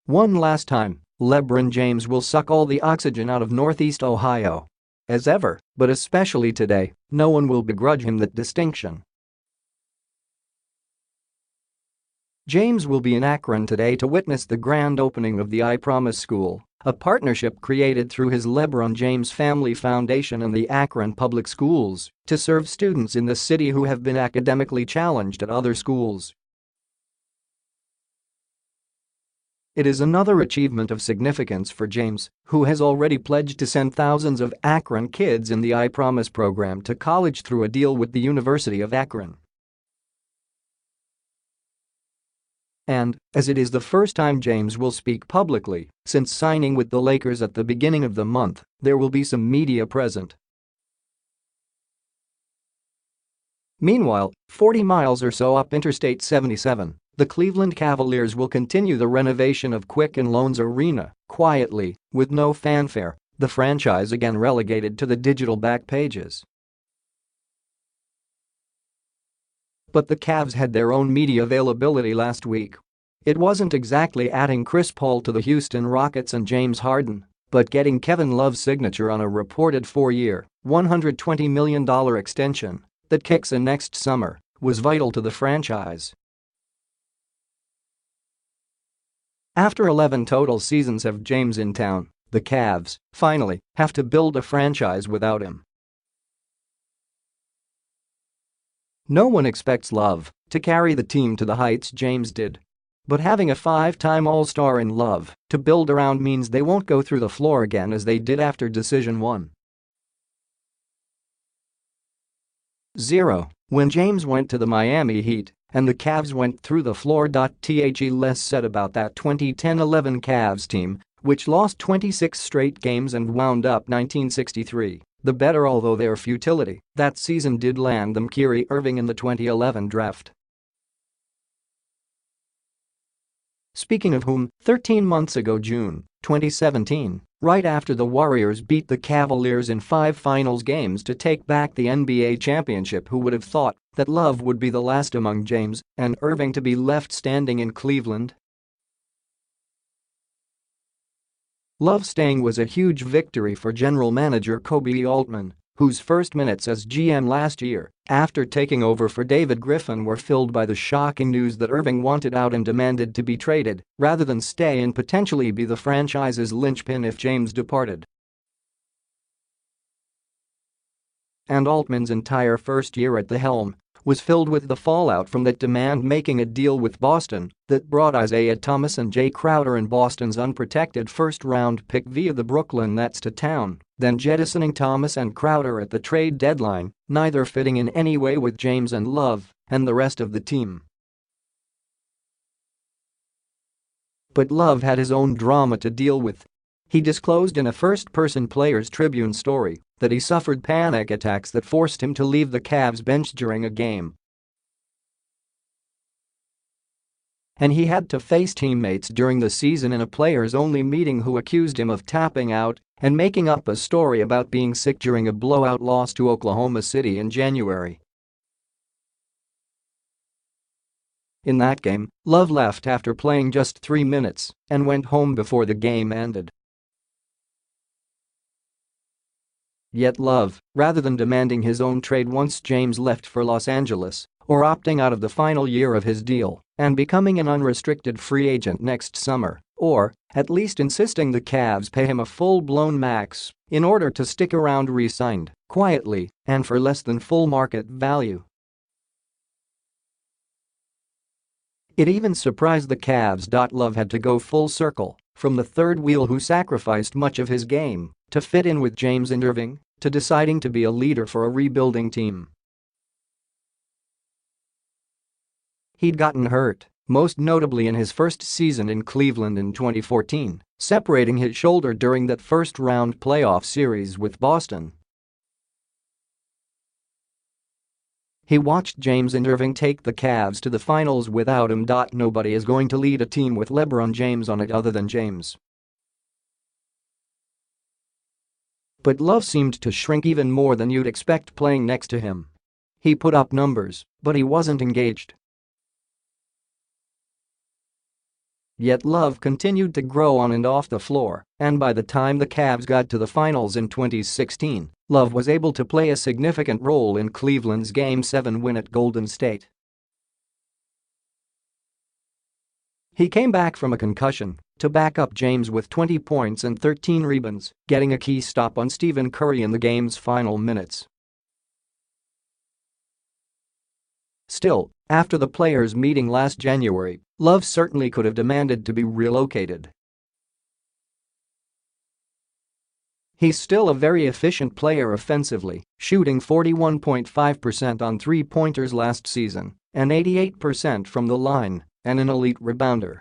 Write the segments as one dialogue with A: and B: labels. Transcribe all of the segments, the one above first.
A: One last time, LeBron James will suck all the oxygen out of Northeast Ohio. As ever, but especially today, no one will begrudge him that distinction. James will be in Akron today to witness the grand opening of the I Promise School, a partnership created through his LeBron James Family Foundation and the Akron Public Schools to serve students in the city who have been academically challenged at other schools. It is another achievement of significance for James, who has already pledged to send thousands of Akron kids in the I Promise program to college through a deal with the University of Akron. And, as it is the first time James will speak publicly since signing with the Lakers at the beginning of the month, there will be some media present. Meanwhile, 40 miles or so up Interstate 77, the Cleveland Cavaliers will continue the renovation of Quicken Loans Arena, quietly, with no fanfare, the franchise again relegated to the digital back pages. But the Cavs had their own media availability last week. It wasn't exactly adding Chris Paul to the Houston Rockets and James Harden, but getting Kevin Love's signature on a reported 4-year, $120 million extension that kicks in next summer was vital to the franchise. After 11 total seasons of James in town, the Cavs, finally, have to build a franchise without him. No one expects Love to carry the team to the heights James did. But having a 5-time All-Star in Love to build around means they won't go through the floor again as they did after Decision 1-0. When James went to the Miami Heat and the Cavs went through the floor. Less said about that 2010-11 Cavs team, which lost 26 straight games and wound up 1963. The better, although their futility that season did land them Kyrie Irving in the 2011 draft. Speaking of whom, 13 months ago, June 2017, right after the Warriors beat the Cavaliers in 5 finals games to take back the NBA championship, who would have thought that Love would be the last among James and Irving to be left standing in Cleveland? Love staying was a huge victory for general manager Kobe Altman, whose first minutes as GM last year, after taking over for David Griffin, were filled by the shocking news that Irving wanted out and demanded to be traded rather than stay and potentially be the franchise's linchpin if James departed. And Altman's entire first year at the helm was filled with the fallout from that demand, making a deal with Boston that brought Isaiah Thomas and Jay Crowder and Boston's unprotected first-round pick via the Brooklyn Nets to town, then jettisoning Thomas and Crowder at the trade deadline, neither fitting in any way with James and Love and the rest of the team. But Love had his own drama to deal with. He disclosed in a first-person Players Tribune story that he suffered panic attacks that forced him to leave the Cavs bench during a game. And he had to face teammates during the season in a players-only meeting who accused him of tapping out and making up a story about being sick during a blowout loss to Oklahoma City in January. In that game, Love left after playing just 3 minutes and went home before the game ended. Yet Love, rather than demanding his own trade once James left for Los Angeles, or opting out of the final year of his deal and becoming an unrestricted free agent next summer, or at least insisting the Cavs pay him a full-blown max in order to stick around, re-signed quietly and for less than full market value. It even surprised the Cavs. Love had to go full circle from the third wheel who sacrificed much of his game to fit in with James and Irving to deciding to be a leader for a rebuilding team. He'd gotten hurt, most notably in his first season in Cleveland in 2014, separating his shoulder during that first-round playoff series with Boston. He watched James and Irving take the Cavs to the finals without him. Nobody is going to lead a team with LeBron James on it other than James. But Love seemed to shrink even more than you'd expect playing next to him. He put up numbers, but he wasn't engaged. Yet Love continued to grow on and off the floor, and by the time the Cavs got to the finals in 2016, Love was able to play a significant role in Cleveland's Game 7 win at Golden State. He came back from a concussion to back up James with 20 points and 13 rebounds, getting a key stop on Stephen Curry in the game's final minutes. Still, after the players' meeting last January, Love certainly could have demanded to be relocated. He's still a very efficient player offensively, shooting 41.5% on three-pointers last season and 88% from the line, and an elite rebounder.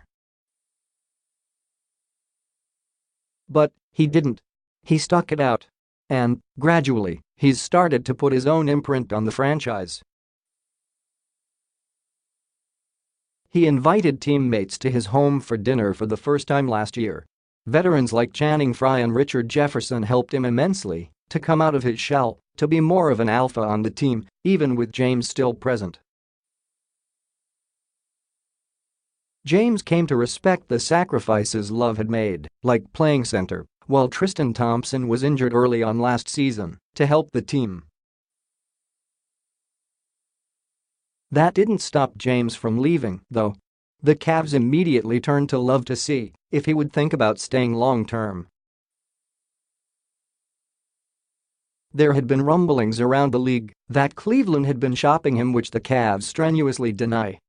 A: But he didn't. He stuck it out. And, gradually, he's started to put his own imprint on the franchise. He invited teammates to his home for dinner for the first time last year. Veterans like Channing Frye and Richard Jefferson helped him immensely to come out of his shell, to be more of an alpha on the team, even with James still present. James came to respect the sacrifices Love had made, like playing center, while Tristan Thompson was injured early on last season, to help the team. That didn't stop James from leaving, though. The Cavs immediately turned to Love to see if he would think about staying long-term. There had been rumblings around the league that Cleveland had been shopping him, which the Cavs strenuously deny.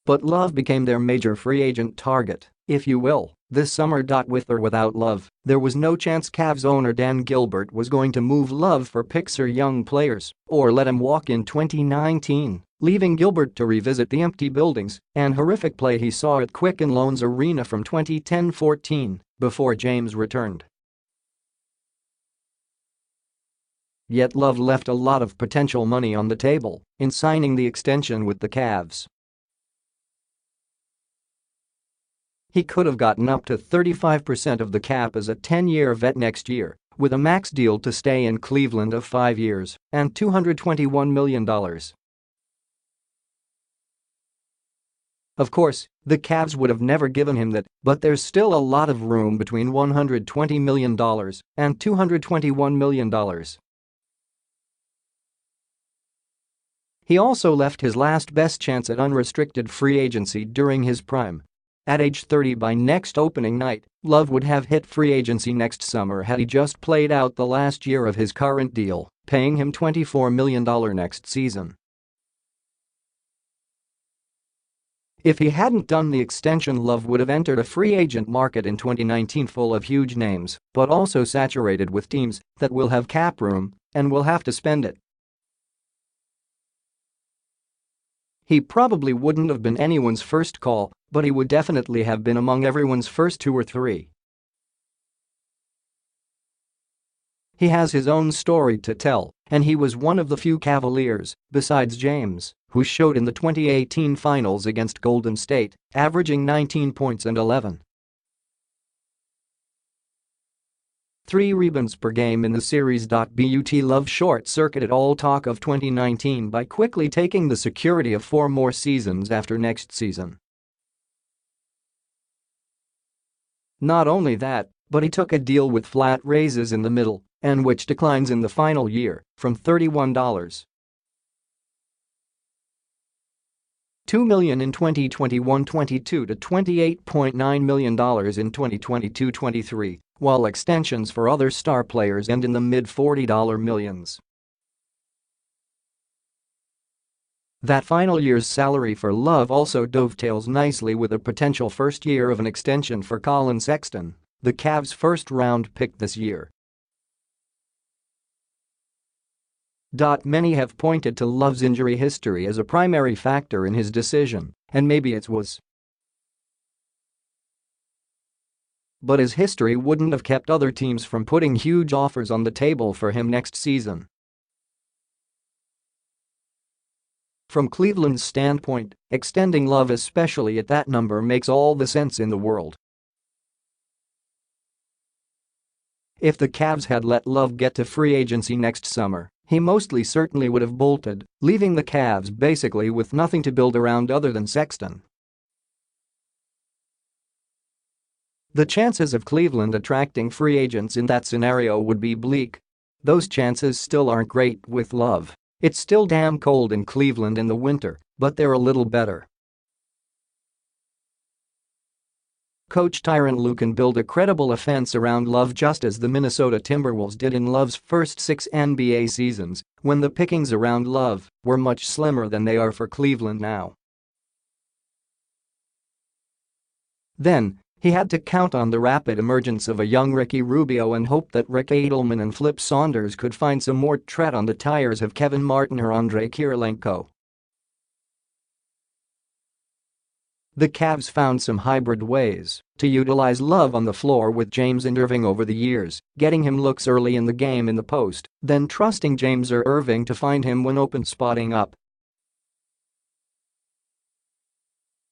A: But Love became their major free agent target, if you will, this summer. With or without Love, there was no chance Cavs owner Dan Gilbert was going to move Love for picks or young players, or let him walk in 2019, leaving Gilbert to revisit the empty buildings and horrific play he saw at Quicken Loans Arena from 2010-14 before James returned. Yet Love left a lot of potential money on the table in signing the extension with the Cavs. He could have gotten up to 35% of the cap as a 10-year vet next year, with a max deal to stay in Cleveland of 5 years and $221 million. Of course, the Cavs would have never given him that, but there's still a lot of room between $120 million and $221 million. He also left his last best chance at unrestricted free agency during his prime. At age 30 by next opening night, Love would have hit free agency next summer had he just played out the last year of his current deal, paying him $24 million next season. If he hadn't done the extension, Love would have entered a free agent market in 2019 full of huge names, but also saturated with teams that will have cap room and will have to spend it. He probably wouldn't have been anyone's first call, but he would definitely have been among everyone's first 2 or 3. He has his own story to tell, and he was one of the few Cavaliers, besides James, who showed in the 2018 finals against Golden State, averaging 19 points and 11.3 rebounds per game in the series. But Love short-circuited all talk of 2019 by quickly taking the security of 4 more seasons after next season. Not only that, but he took a deal with flat raises in the middle, and which declines in the final year, from $31.2 million in 2021-22 to $28.9 million in 2022-23, while extensions for other star players end in the mid-$40 millions. That final year's salary for Love also dovetails nicely with a potential first year of an extension for Colin Sexton, the Cavs' first-round pick this year. Many have pointed to Love's injury history as a primary factor in his decision, and maybe it was. But his history wouldn't have kept other teams from putting huge offers on the table for him next season. From Cleveland's standpoint, extending Love, especially at that number, makes all the sense in the world. If the Cavs had let Love get to free agency next summer, he mostly certainly would have bolted, leaving the Cavs basically with nothing to build around other than Sexton. The chances of Cleveland attracting free agents in that scenario would be bleak. Those chances still aren't great with Love. It's still damn cold in Cleveland in the winter, but they're a little better. Coach Tyronn Lue can build a credible offense around Love just as the Minnesota Timberwolves did in Love's first 6 NBA seasons, when the pickings around Love were much slimmer than they are for Cleveland now. Then, he had to count on the rapid emergence of a young Ricky Rubio and hope that Rick Adelman and Flip Saunders could find some more tread on the tires of Kevin Martin or Andrei Kirilenko. The Cavs found some hybrid ways to utilize Love on the floor with James and Irving over the years, getting him looks early in the game in the post, then trusting James or Irving to find him when open spotting up.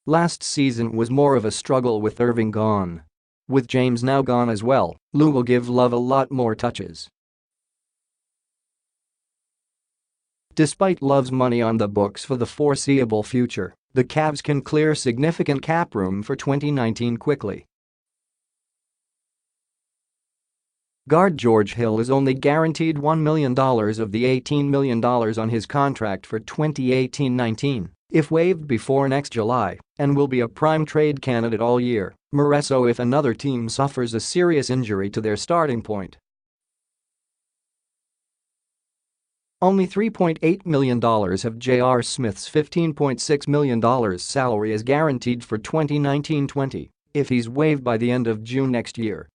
A: Last season was more of a struggle with Irving gone. With James now gone as well, Lue will give Love a lot more touches. Despite Love's money on the books for the foreseeable future, the Cavs can clear significant cap room for 2019 quickly. Guard George Hill is only guaranteed $1 million of the $18 million on his contract for 2018-19, if waived before next July, and will be a prime trade candidate all year, more so if another team suffers a serious injury to their starting point. Only $3.8 million of J.R. Smith's $15.6 million salary is guaranteed for 2019-20 if he's waived by the end of June next year.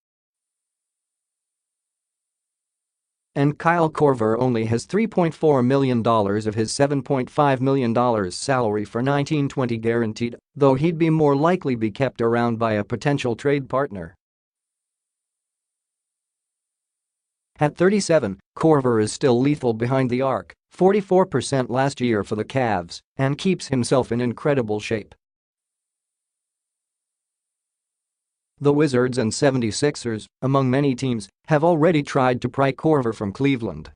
A: And Kyle Korver only has $3.4 million of his $7.5 million salary for 19-20 guaranteed, though he'd be more likely be kept around by a potential trade partner. At 37, Korver is still lethal behind the arc, 44% last year for the Cavs, and keeps himself in incredible shape. The Wizards and 76ers, among many teams, have already tried to pry Korver from Cleveland.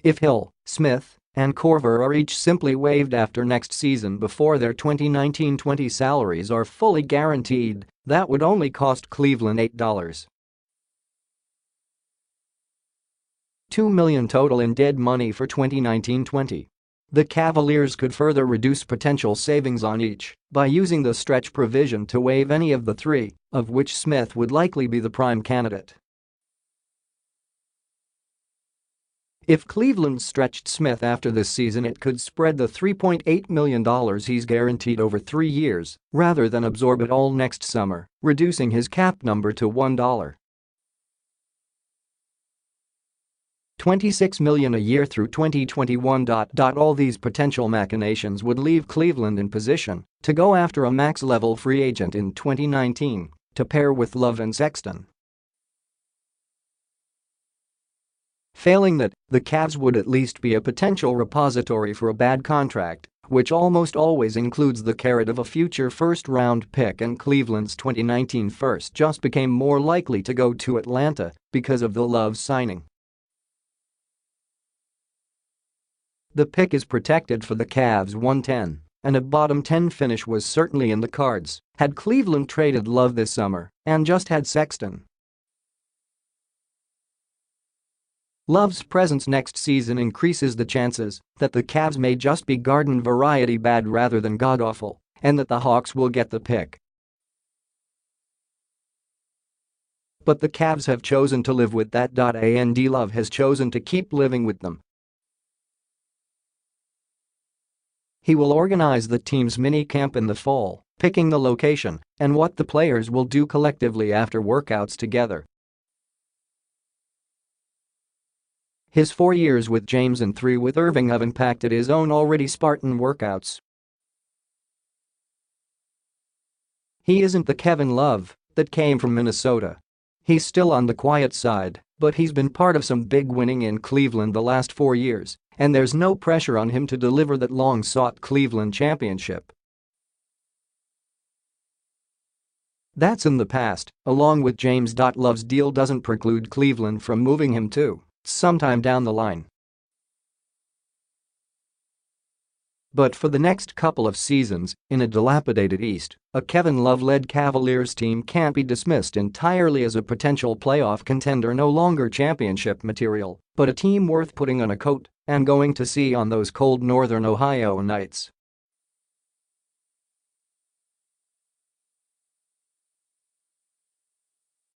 A: If Hill, Smith, and Korver are each simply waived after next season before their 2019-20 salaries are fully guaranteed, that would only cost Cleveland $8. $2 million total in dead money for 2019-20. The Cavaliers could further reduce potential savings on each by using the stretch provision to waive any of the three, of which Smith would likely be the prime candidate. If Cleveland stretched Smith after this season, it could spread the $3.8 million he's guaranteed over 3 years rather than absorb it all next summer, reducing his cap number to $1. $26 million a year through 2021. All these potential machinations would leave Cleveland in position to go after a max-level free agent in 2019 to pair with Love and Sexton. Failing that, the Cavs would at least be a potential repository for a bad contract, which almost always includes the carrot of a future first-round pick, and Cleveland's 2019 first just became more likely to go to Atlanta because of the Love signing. The pick is protected for the Cavs 110, and a bottom 10 finish was certainly in the cards had Cleveland traded Love this summer and just had Sexton. Love's presence next season increases the chances that the Cavs may just be garden variety bad rather than god-awful, and that the Hawks will get the pick. But the Cavs have chosen to live with that. And Love has chosen to keep living with them. He will organize the team's mini-camp in the fall, picking the location and what the players will do collectively after workouts together. His 4 years with James and 3 with Irving have impacted his own already Spartan workouts. He isn't the Kevin Love that came from Minnesota. He's still on the quiet side, but he's been part of some big winning in Cleveland the last 4 years, and there's no pressure on him to deliver that long-sought Cleveland championship. That's in the past, along with James. Love's deal doesn't preclude Cleveland from moving him too, sometime down the line. But for the next couple of seasons, in a dilapidated East, a Kevin Love-led Cavaliers team can't be dismissed entirely as a potential playoff contender, no longer championship material, but a team worth putting on a coat and going to see on those cold northern Ohio nights.